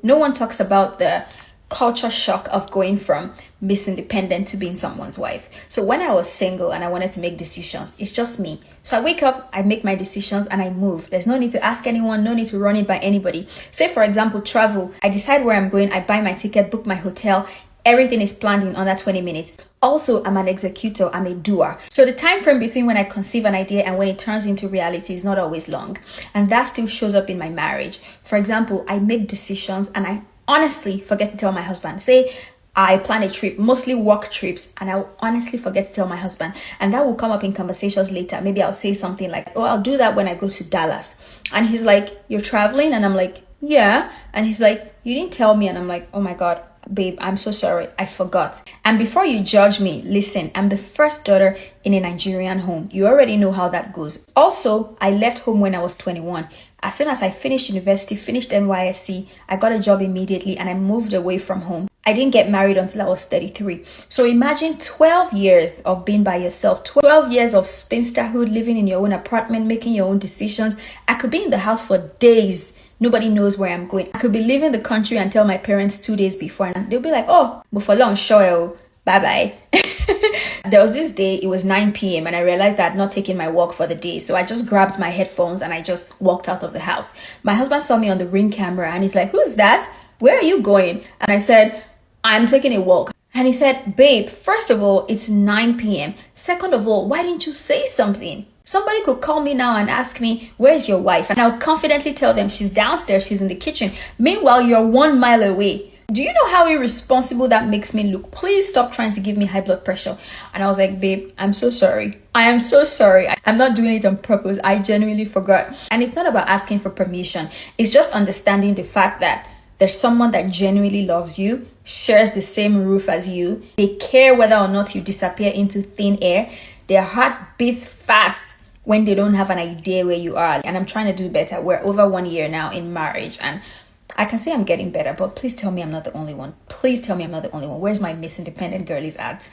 no one talks about the culture shock of going from Miss Independent to being someone's wife. So when I was single and I wanted to make decisions, it's just me. So I wake up, I make my decisions, and I move. There's no need to ask anyone, no need to run it by anybody. Say for example, travel. I decide where I'm going, I buy my ticket, book my hotel. Everything is planned in under 20 minutes. Also, I'm an executor, I'm a doer. So the time frame between when I conceive an idea and when it turns into reality is not always long. And that still shows up in my marriage. For example, I make decisions and I honestly forget to tell my husband. Say I plan a trip, mostly work trips, and I'll honestly forget to tell my husband. And that will come up in conversations later. Maybe I'll say something like, oh, I'll do that when I go to Dallas. And he's like, you're traveling? And I'm like, yeah. And he's like, you didn't tell me. And I'm like, oh my God, babe, I'm so sorry. I forgot. And before you judge me, listen, I'm the first daughter in a Nigerian home. You already know how that goes. Also, I left home when I was 21. As soon as I finished university, finished NYSC, I got a job immediately and I moved away from home. I didn't get married until I was 33. So imagine 12 years of being by yourself, 12 years of spinsterhood, living in your own apartment, making your own decisions. I could be in the house for days. Nobody knows where I'm going. I could be leaving the country and tell my parents 2 days before and they'll be like, oh, but for long, sure, bye-bye. There was this day, it was 9 p.m. and I realized that I had not taken my walk for the day. So I just grabbed my headphones and I just walked out of the house. My husband saw me on the Ring camera and he's like, who's that? Where are you going? And I said, I'm taking a walk. And he said, babe, first of all, it's 9 p.m. Second of all, why didn't you say something? Somebody could call me now and ask me, where's your wife? And I'll confidently tell them she's downstairs, she's in the kitchen. Meanwhile, you're 1 mile away. Do you know how irresponsible that makes me look? Please stop trying to give me high blood pressure. And I was like, babe, I'm so sorry. I am so sorry. I'm not doing it on purpose. I genuinely forgot. And it's not about asking for permission. It's just understanding the fact that there's someone that genuinely loves you, shares the same roof as you. They care whether or not you disappear into thin air. Their heart beats fast when they don't have an idea where you are. And I'm trying to do better. We're over 1 year now in marriage and I can say I'm getting better, but please tell me I'm not the only one. Please tell me I'm not the only one. Where's my Miss Independent girlies at?